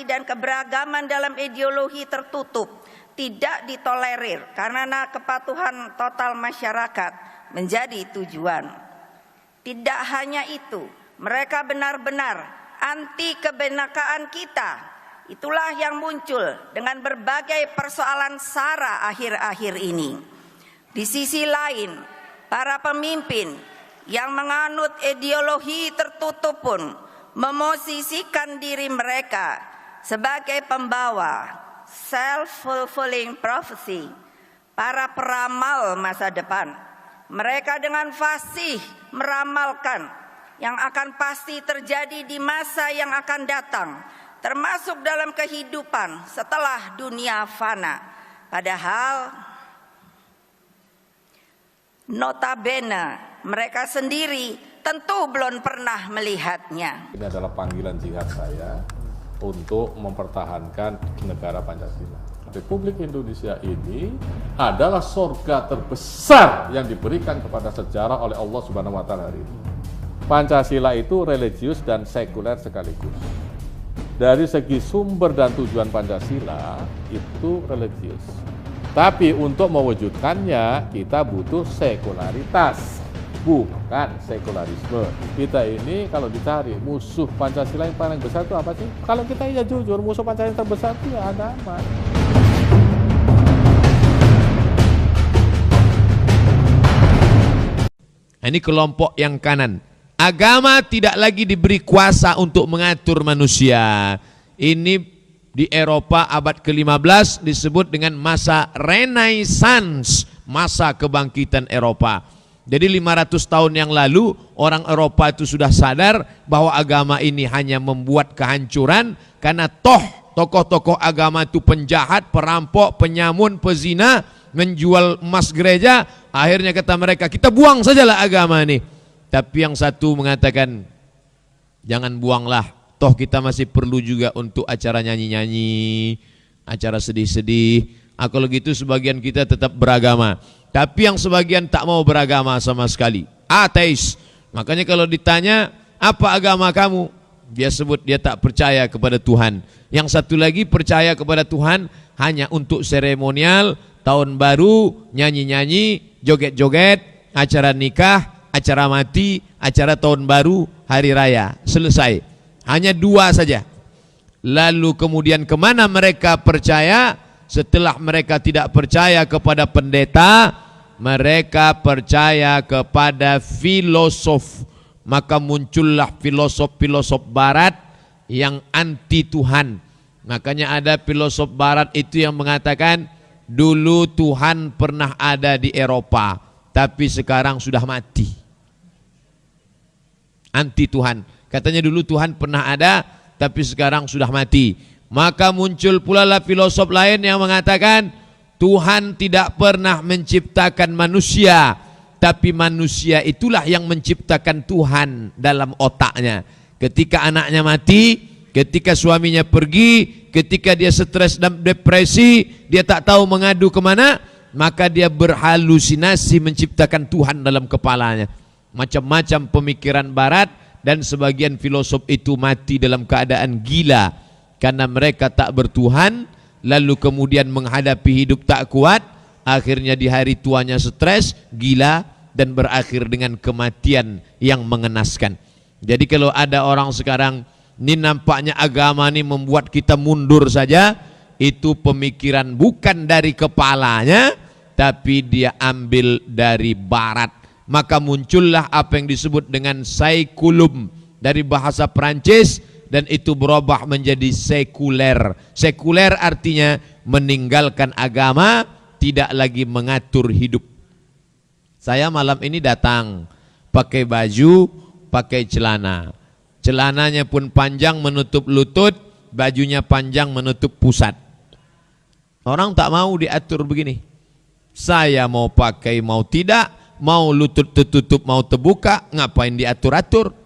dan keberagaman dalam ideologi tertutup tidak ditolerir karena kepatuhan total masyarakat menjadi tujuan. Tidak hanya itu, mereka benar-benar anti kebenekaan kita. Itulah yang muncul dengan berbagai persoalan SARA akhir-akhir ini. Di sisi lain, para pemimpin yang menganut ideologi tertutup pun memosisikan diri mereka sebagai pembawa self-fulfilling prophecy, para peramal masa depan. Mereka dengan fasih meramalkan yang akan pasti terjadi di masa yang akan datang, termasuk dalam kehidupan setelah dunia fana. Padahal notabene mereka sendiri tentu belum pernah melihatnya. Ini adalah panggilan jihad saya untuk mempertahankan negara Pancasila. Republik Indonesia ini adalah surga terbesar yang diberikan kepada sejarah oleh Allah Subhanahu wa taala hari ini. Pancasila itu religius dan sekuler sekaligus. Dari segi sumber dan tujuan Pancasila itu religius. Tapi untuk mewujudkannya kita butuh sekularitas, bukan sekularisme. Kita ini kalau dicari musuh Pancasila yang paling besar itu apa sih? Kalau kita ya jujur, musuh Pancasila yang terbesar itu ya agama. Ini kelompok yang kanan. Agama tidak lagi diberi kuasa untuk mengatur manusia. Ini di Eropa abad ke-15 disebut dengan masa Renaissance, masa kebangkitan Eropa. Jadi 500 tahun yang lalu orang Eropa itu sudah sadar bahwa agama ini hanya membuat kehancuran karena tokoh-tokoh agama itu penjahat, perampok, penyamun, pezina, menjual emas gereja. Akhirnya kata mereka, kita buang sajalah agama ini. Tapi yang satu mengatakan, jangan buanglah, toh kita masih perlu juga untuk acara nyanyi-nyanyi, acara sedih-sedih. Kalau gitu sebagian kita tetap beragama. Tapi yang sebagian tak mau beragama sama sekali, ateis. Makanya kalau ditanya, apa agama kamu? Dia sebut dia tak percaya kepada Tuhan. Yang satu lagi percaya kepada Tuhan hanya untuk seremonial, tahun baru, nyanyi-nyanyi, joget-joget, acara nikah, acara mati, acara tahun baru, hari raya. Selesai. Hanya dua saja. Lalu kemudian kemana mereka percaya? Setelah mereka tidak percaya kepada pendeta, mereka percaya kepada filosof. Maka muncullah filosof-filosof barat yang anti Tuhan. Makanya ada filosof barat itu yang mengatakan, dulu Tuhan pernah ada di Eropa, tapi sekarang sudah mati. Anti Tuhan. Katanya dulu Tuhan pernah ada, tapi sekarang sudah mati. Maka muncul pula lah filosof lain yang mengatakan Tuhan tidak pernah menciptakan manusia, tapi manusia itulah yang menciptakan Tuhan dalam otaknya. Ketika anaknya mati, ketika suaminya pergi, ketika dia stres dan depresi, dia tak tahu mengadu kemana, maka dia berhalusinasi menciptakan Tuhan dalam kepalanya. Macam-macam pemikiran barat, dan sebagian filosof itu mati dalam keadaan gila. Karena mereka tak bertuhan, lalu kemudian menghadapi hidup tak kuat, akhirnya di hari tuanya stres, gila, dan berakhir dengan kematian yang mengenaskan. Jadi kalau ada orang sekarang, ini nampaknya agama ini membuat kita mundur saja, itu pemikiran bukan dari kepalanya, tapi dia ambil dari barat. Maka muncullah apa yang disebut dengan saikulum dari bahasa Perancis, dan itu berubah menjadi sekuler. Sekuler artinya meninggalkan agama, tidak lagi mengatur hidup. Saya malam ini datang pakai baju, pakai celana. Celananya pun panjang menutup lutut, bajunya panjang menutup pusat. Orang tak mau diatur begini. Saya mau pakai mau tidak, mau lutut tertutup mau terbuka, ngapain diatur-atur?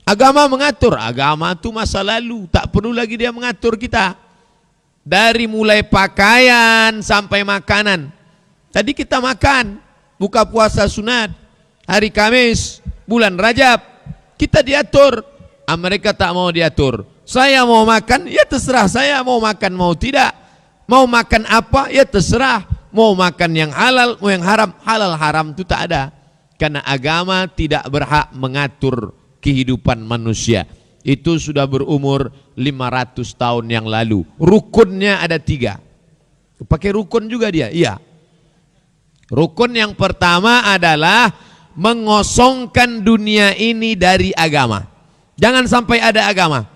Agama mengatur, agama itu masa lalu, tak perlu lagi dia mengatur kita. Dari mulai pakaian sampai makanan. Tadi kita makan, buka puasa sunat, hari Kamis, bulan Rajab, kita diatur. Mereka tak mau diatur. Saya mau makan, ya terserah saya mau makan mau tidak. Mau makan apa, ya terserah. Mau makan yang halal, mau yang haram. Halal haram itu tak ada. Karena agama tidak berhak mengatur kehidupan manusia. Itu sudah berumur 500 tahun yang lalu. Rukunnya ada 3. Pakai rukun juga dia, iya. Rukun yang pertama adalah mengosongkan dunia ini dari agama. Jangan sampai ada agama.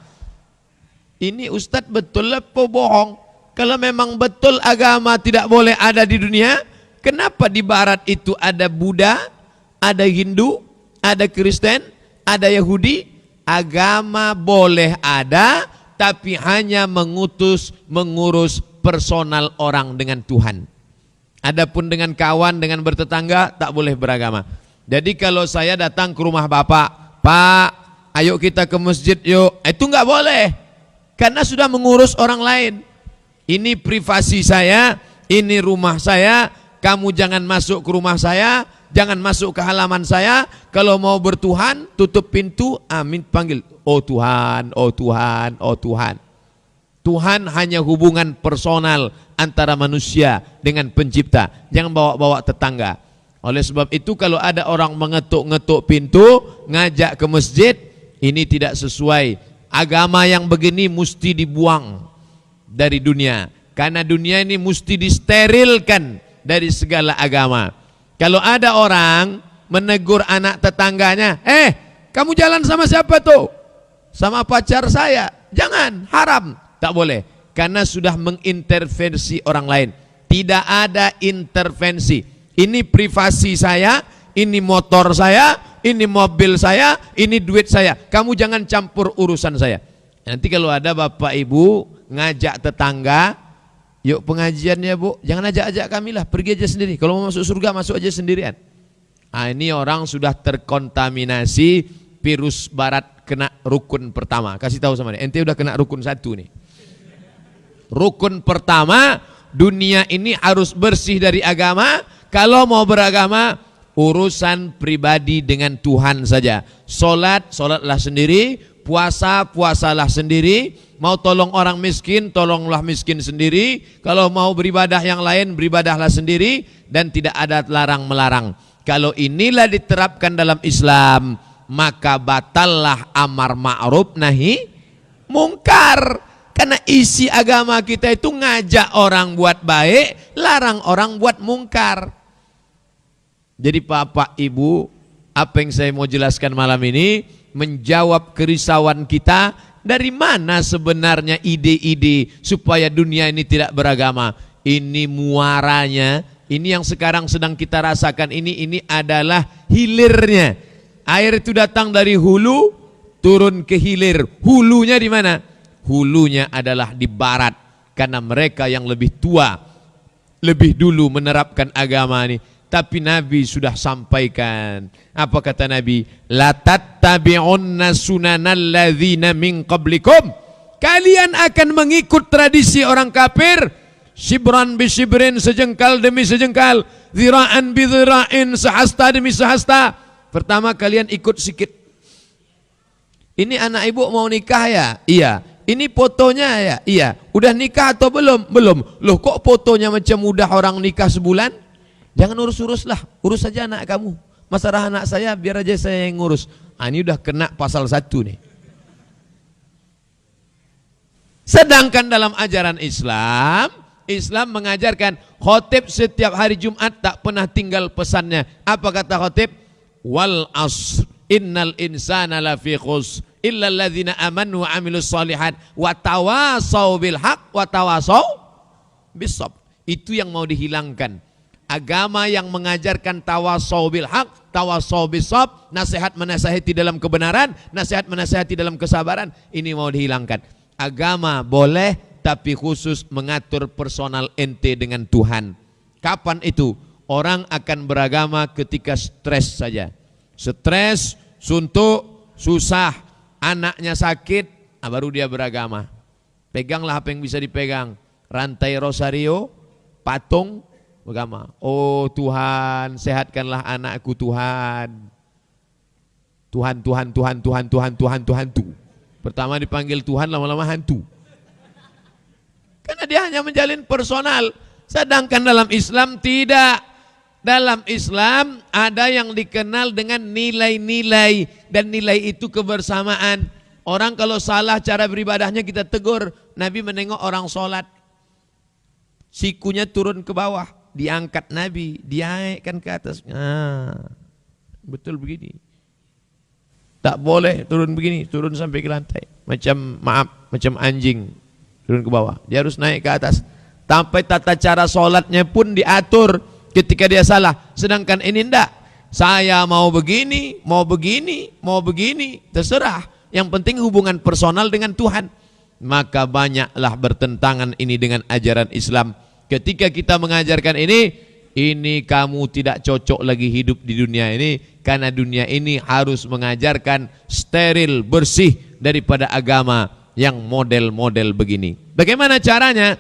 Ini Ustadz betul apa bohong? Kalau memang betul agama tidak boleh ada di dunia, kenapa di barat itu ada Buddha, ada Hindu, ada Kristen, ada Yahudi? Agama boleh ada, tapi hanya mengurus personal orang dengan Tuhan. Adapun dengan kawan, dengan bertetangga, tak boleh beragama. Jadi kalau saya datang ke rumah Bapak, Pak, ayo kita ke masjid yuk. Itu enggak boleh. Karena sudah mengurus orang lain. Ini privasi saya, ini rumah saya, kamu jangan masuk ke rumah saya, jangan masuk ke halaman saya. Kalau mau bertuhan, tutup pintu, amin, panggil, oh Tuhan, oh Tuhan, oh Tuhan. Tuhan hanya hubungan personal antara manusia dengan pencipta. Jangan bawa-bawa tetangga. Oleh sebab itu kalau ada orang mengetuk-ngetuk pintu, ngajak ke masjid, ini tidak sesuai. Agama yang begini mesti dibuang dari dunia. Karena dunia ini mesti disterilkan dari segala agama. Kalau ada orang menegur anak tetangganya, kamu jalan sama siapa tuh? Sama pacar saya. Jangan, haram. Tak boleh. Karena sudah mengintervensi orang lain. Tidak ada intervensi. Ini privasi saya, ini motor saya, ini mobil saya, ini duit saya. Kamu jangan campur urusan saya. Nanti kalau ada bapak ibu ngajak tetangga, yuk pengajian ya bu, jangan ajak-ajak kami lah, pergi aja sendiri. Kalau mau masuk surga masuk aja sendirian. Nah, ini orang sudah terkontaminasi virus barat, kena rukun pertama. Kasih tahu sama dia, ente udah kena rukun 1 nih. Rukun pertama, dunia ini harus bersih dari agama. Kalau mau beragama, urusan pribadi dengan Tuhan saja. Solatlah sendiri, puasalah sendiri. Mau tolong orang miskin, tolonglah miskin sendiri. Kalau mau beribadah yang lain, beribadahlah sendiri. Dan tidak ada larang melarang. Kalau inilah diterapkan dalam Islam, maka batallah amar ma'ruf nahi mungkar. Karena isi agama kita itu ngajak orang buat baik, larang orang buat mungkar. Jadi Bapak Ibu, apa yang saya mau jelaskan malam ini menjawab kerisauan kita. Dari mana sebenarnya ide-ide supaya dunia ini tidak beragama? Ini muaranya, ini yang sekarang sedang kita rasakan, ini adalah hilirnya. Air itu datang dari hulu turun ke hilir. Hulunya di mana? Hulunya adalah di barat. Karena mereka yang lebih tua, lebih dulu menerapkan agama ini. Tapi Nabi sudah sampaikan. Apa kata Nabi? La tattabi'unna sunanal ladzina min qablikum. Kalian akan mengikut tradisi orang kafir. Shibran bi shibrin, sejengkal demi sejengkal. Zira'an bi zira'in, sehasta demi sehasta. Pertama kalian ikut sikit. Ini anak ibu mau nikah ya? Iya. Ini fotonya ya? Iya. Udah nikah atau belum? Belum. Loh kok fotonya macam udah orang nikah sebulan? Jangan urus-urus lah, urus saja anak kamu. Masalah anak saya biar aja saya yang ngurus. Ini udah kena pasal 1 nih. Sedangkan dalam ajaran Islam, Islam mengajarkan khotib setiap hari Jumat tak pernah tinggal pesannya. Apa kata khotib? Wal asr innal insana lafi khusr illa alladzina amanu wa amilus solihat wa tawasau bil haq wa tawasau bis sabr. Itu yang mau dihilangkan. Agama yang mengajarkan tawasau bil haq, tawasau bis sabr, nasihat menasihati dalam kebenaran, nasihat menasihati dalam kesabaran, ini mau dihilangkan. Agama boleh, tapi khusus mengatur personal ente dengan Tuhan. Kapan itu? Orang akan beragama ketika stres saja. Stres, suntuk, susah, anaknya sakit, baru dia beragama. Peganglah apa yang bisa dipegang. Rantai rosario, patung, beragama. Oh Tuhan, sehatkanlah anakku Tuhan. Tuhan, Tuhan, Tuhan, Tuhan, Tuhan, Tuhan, Tuhan, Tuhan. Pertama dipanggil Tuhan, lama-lama hantu. Karena dia hanya menjalin personal. Sedangkan dalam Islam tidak. Dalam Islam ada yang dikenal dengan nilai-nilai. Dan nilai itu kebersamaan. Orang kalau salah cara beribadahnya kita tegur. Nabi menengok orang sholat. Sikunya turun ke bawah. Diangkat Nabi. Diaikkan ke atas. Betul begini. Tak boleh turun begini. Turun sampai ke lantai. Macam anjing. Turun ke bawah. Dia harus naik ke atas. Sampai tata cara sholatnya pun diatur ketika dia salah. Sedangkan ini enggak. Saya mau begini, mau begini, mau begini. Terserah. Yang penting hubungan personal dengan Tuhan. Maka banyaklah bertentangan ini dengan ajaran Islam. Ketika kita mengajarkan ini kamu tidak cocok lagi hidup di dunia ini. Karena dunia ini harus mengajarkan steril, bersih daripada agama yang model-model begini. Bagaimana caranya?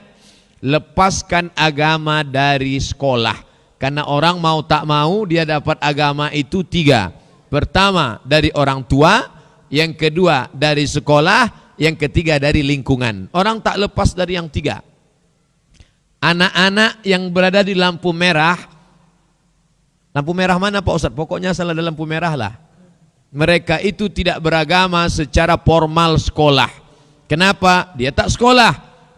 Lepaskan agama dari sekolah. Karena orang mau tak mau dia dapat agama itu 3. Pertama dari orang tua, yang kedua dari sekolah, yang ketiga dari lingkungan. Orang tak lepas dari yang 3. Anak-anak yang berada di lampu merah mana Pak Ustadz? Pokoknya asal ada lampu merah lah. Mereka itu tidak beragama secara formal sekolah. Kenapa? Dia tak sekolah,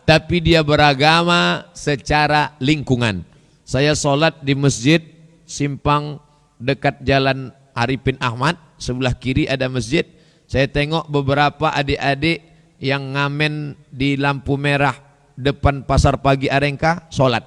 tapi dia beragama secara lingkungan. Saya sholat di masjid simpang dekat jalan Arifin Ahmad, sebelah kiri ada masjid. Saya tengok beberapa adik-adik yang ngamen di lampu merah depan pasar pagi Arengka, sholat.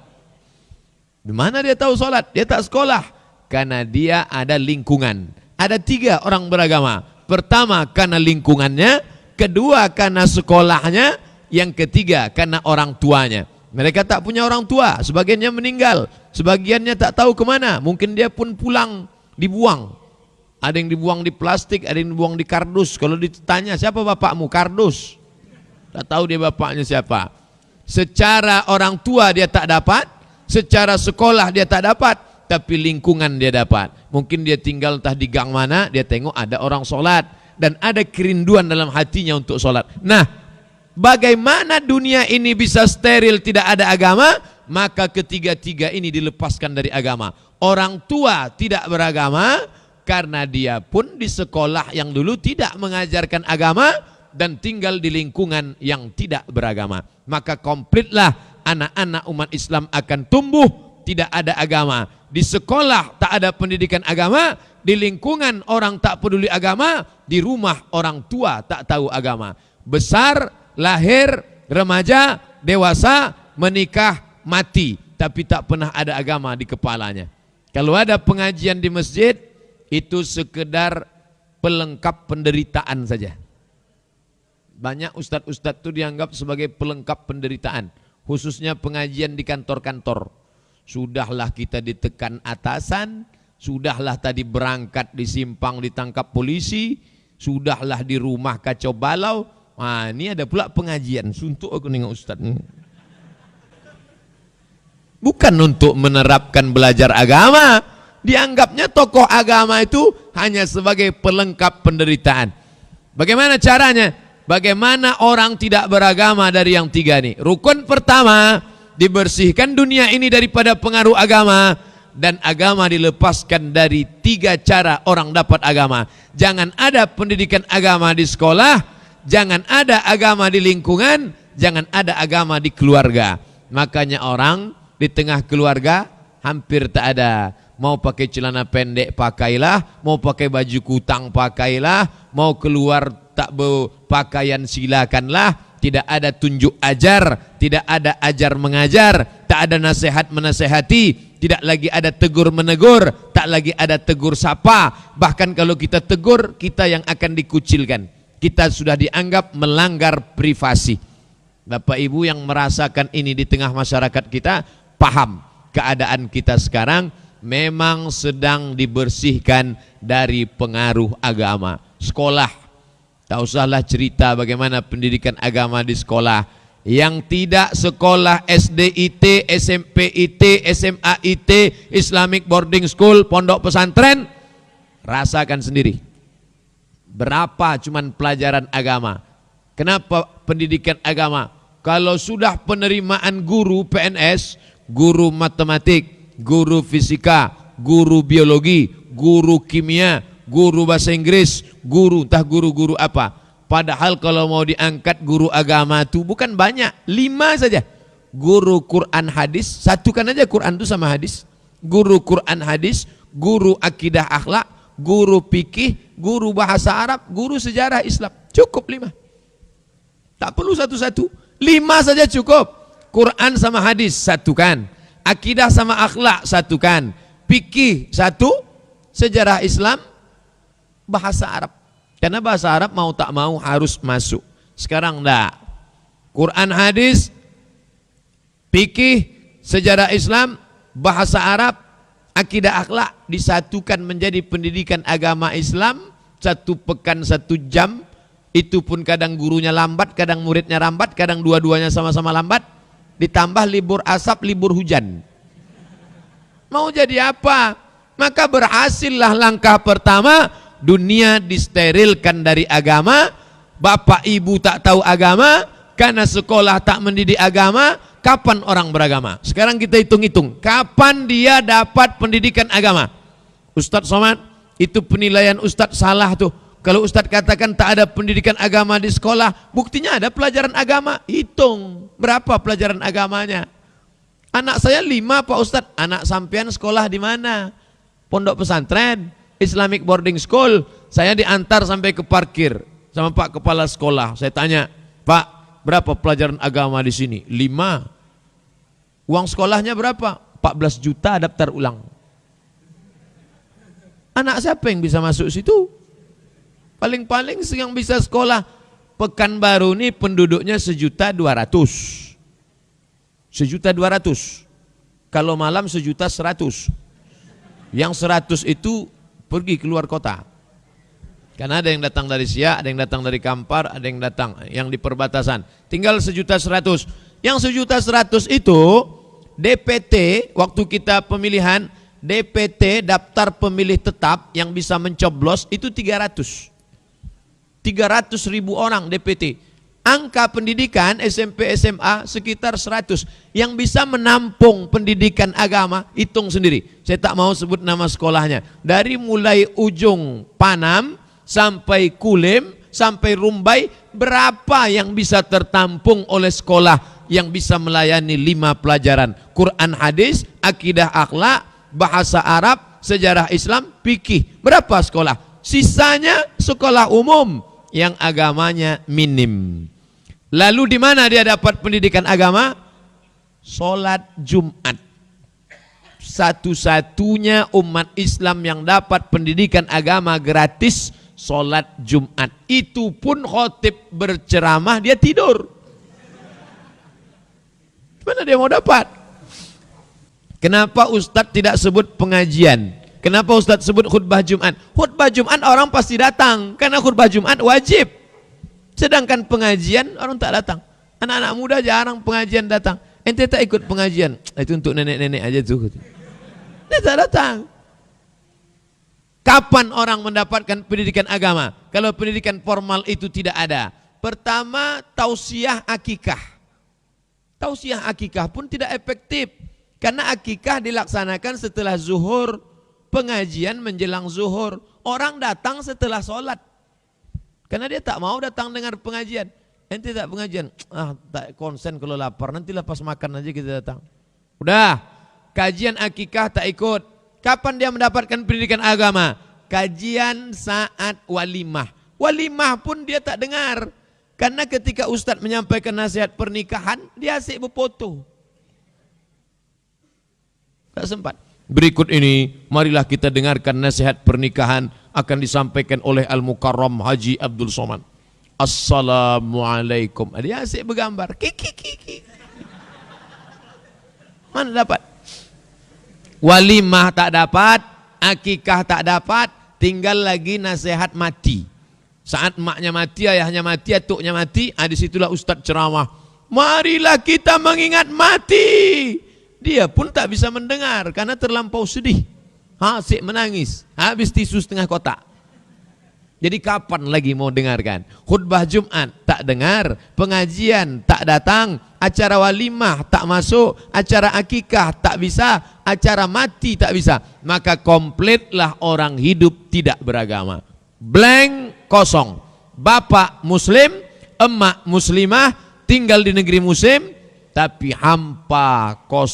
Di mana dia tahu sholat? Dia tak sekolah. Karena dia ada lingkungan. Ada 3 orang beragama. Pertama karena lingkungannya, kedua karena sekolahnya, yang ketiga karena orang tuanya. Mereka tak punya orang tua, sebagiannya meninggal, sebagiannya tak tahu kemana. Mungkin dia pun pulang, dibuang. Ada yang dibuang di plastik, ada yang dibuang di kardus. Kalau ditanya siapa bapakmu? Kardus. Tak tahu dia bapaknya siapa. Secara orang tua dia tak dapat, secara sekolah dia tak dapat, tapi lingkungan dia dapat. Mungkin dia tinggal entah di gang mana, dia tengok ada orang sholat. Dan ada kerinduan dalam hatinya untuk sholat. Nah, bagaimana dunia ini bisa steril tidak ada agama? Maka ketiga-tiga ini dilepaskan dari agama. Orang tua tidak beragama karena dia pun di sekolah yang dulu tidak mengajarkan agama dan tinggal di lingkungan yang tidak beragama. Maka komplitlah anak-anak umat Islam akan tumbuh tidak ada agama. Di sekolah tak ada pendidikan agama, di lingkungan orang tak peduli agama, di rumah orang tua tak tahu agama. Besar, lahir, remaja, dewasa, menikah, mati, tapi tak pernah ada agama di kepalanya. Kalau ada pengajian di masjid, itu sekedar pelengkap penderitaan saja. Banyak ustadz-ustadz itu dianggap sebagai pelengkap penderitaan, khususnya pengajian di kantor-kantor. Sudahlah kita ditekan atasan, sudahlah tadi berangkat di simpang ditangkap polisi, sudahlah di rumah kacau balau. Nah, ini ada pula pengajian. Suntuk aku nengok ustadz ini. Bukan untuk menerapkan belajar agama. Dianggapnya tokoh agama itu hanya sebagai pelengkap penderitaan. Bagaimana caranya? Bagaimana orang tidak beragama dari yang 3 nih? Rukun pertama, dibersihkan dunia ini daripada pengaruh agama. Dan agama dilepaskan dari 3 cara orang dapat agama. Jangan ada pendidikan agama di sekolah, jangan ada agama di lingkungan, jangan ada agama di keluarga. Makanya orang di tengah keluarga hampir tak ada. Mau pakai celana pendek pakailah, mau pakai baju kutang pakailah, mau keluar tak berpakaian silakanlah. Tidak ada tunjuk ajar, tidak ada ajar mengajar, tak ada nasihat menasehati, tidak lagi ada tegur menegur, tak lagi ada tegur sapa. Bahkan kalau kita tegur, kita yang akan dikucilkan. Kita sudah dianggap melanggar privasi. Bapak Ibu yang merasakan ini di tengah masyarakat kita, paham keadaan kita sekarang memang sedang dibersihkan dari pengaruh agama. Sekolah, tak usahlah cerita bagaimana pendidikan agama di sekolah. Yang tidak sekolah SD IT, SMP IT, SMA IT, Islamic Boarding School, pondok pesantren, rasakan sendiri. Berapa cuman pelajaran agama? Kenapa pendidikan agama? Kalau sudah penerimaan guru PNS, guru matematik, guru fisika, guru biologi, guru kimia, guru bahasa Inggris, guru entah guru-guru apa. Padahal kalau mau diangkat guru agama itu bukan banyak, 5 saja. Guru Quran hadis, satukan aja Quran itu sama hadis. Guru Quran hadis, guru akidah akhlak, guru fikih, guru bahasa Arab, guru sejarah Islam. Cukup 5. Tak perlu satu-satu. 5 saja cukup. Quran sama hadis satukan. Akidah sama akhlak satukan. Fikih satu, sejarah Islam, bahasa Arab. Karena bahasa Arab mau tak mau harus masuk. Sekarang enggak. Quran hadis, fikih, sejarah Islam, bahasa Arab, akidah akhlak disatukan menjadi pendidikan agama Islam. 1 pekan 1 jam. Itu pun kadang gurunya lambat, kadang muridnya lambat, kadang dua-duanya sama-sama lambat. Ditambah libur asap, libur hujan. Mau jadi apa? Maka berhasillah langkah pertama, dunia disterilkan dari agama. Bapak ibu tak tahu agama, karena sekolah tak mendidik agama. Kapan orang beragama? Sekarang kita hitung-hitung, kapan dia dapat pendidikan agama? Ustadz Somad, itu penilaian Ustadz salah tuh. Kalau Ustadz katakan tak ada pendidikan agama di sekolah, buktinya ada pelajaran agama. Hitung berapa pelajaran agamanya. Anak saya 5 Pak Ustadz. Anak sampean sekolah di mana? Pondok pesantren, Islamic boarding school. Saya diantar sampai ke parkir sama Pak Kepala Sekolah. Saya tanya, Pak, berapa pelajaran agama di sini? 5. Uang sekolahnya berapa? 14 juta daftar ulang. Anak siapa yang bisa masuk situ? Paling-paling yang bisa sekolah Pekanbaru ini penduduknya 1.200.000. 1.200.000. Kalau malam 1.100.000. Yang 100 itu pergi keluar kota. Karena ada yang datang dari Siak, ada yang datang dari Kampar, ada yang datang yang di perbatasan. Tinggal 1.100.000. Yang 1.100.000 itu DPT, waktu kita pemilihan, DPT daftar pemilih tetap yang bisa mencoblos itu 300.000 orang DPT. Angka pendidikan SMP SMA sekitar 100. Yang bisa menampung pendidikan agama, hitung sendiri. Saya tak mau sebut nama sekolahnya. Dari mulai ujung Panam sampai Kulim sampai Rumbai, berapa yang bisa tertampung oleh sekolah yang bisa melayani 5 pelajaran? Quran hadis, akidah akhlak, bahasa Arab, sejarah Islam, fikih. Berapa sekolah? Sisanya sekolah umum yang agamanya minim. Lalu di mana dia dapat pendidikan agama? Sholat Jumat. Satu-satunya umat Islam yang dapat pendidikan agama gratis, sholat Jumat. Itu pun khotib berceramah dia tidur. Mana dia mau dapat? Kenapa Ustadz tidak sebut pengajian? Kenapa Ustadz sebut khutbah Jumat? Khutbah Jumat orang pasti datang, karena khutbah Jumat wajib. Sedangkan pengajian orang tak datang. Anak-anak muda jarang pengajian datang. Ente tak ikut pengajian? Itu untuk nenek-nenek aja tuh. Dia tak datang. Kapan orang mendapatkan pendidikan agama? Kalau pendidikan formal itu tidak ada. Pertama, tausiah akikah. Tausiah akikah pun tidak efektif. Karena akikah dilaksanakan setelah zuhur, pengajian menjelang zuhur. Orang datang setelah sholat. Karena dia tak mau datang dengar pengajian. Ente tak pengajian, tak konsen kalau lapar, nanti lepas makan aja kita datang. Udah, kajian akikah tak ikut. Kapan dia mendapatkan pendidikan agama? Kajian saat walimah. Walimah pun dia tak dengar. Karena ketika Ustadz menyampaikan nasihat pernikahan, dia asyik berfoto. Tak sempat. Berikut ini, marilah kita dengarkan nasihat pernikahan akan disampaikan oleh Al-Mukarram Haji Abdul Somad. Assalamualaikum. Dia asyik bergambar. Kiki. Mana dapat? Walimah tak dapat, akikah tak dapat, tinggal lagi nasihat mati. Saat maknya mati, ayahnya mati, atuknya mati, disitulah Ustadz ceramah. Marilah kita mengingat mati. Dia pun tak bisa mendengar karena terlampau sedih. Asyik menangis. Habis tisu setengah kotak. Jadi kapan lagi mau dengarkan? Khutbah Jumat tak dengar, pengajian tak datang, acara walimah tak masuk, acara akikah tak bisa, acara mati tak bisa. Maka komplitlah orang hidup tidak beragama. Blank, kosong. Bapak muslim, emak muslimah, tinggal di negeri muslim, tapi hampa, kosong.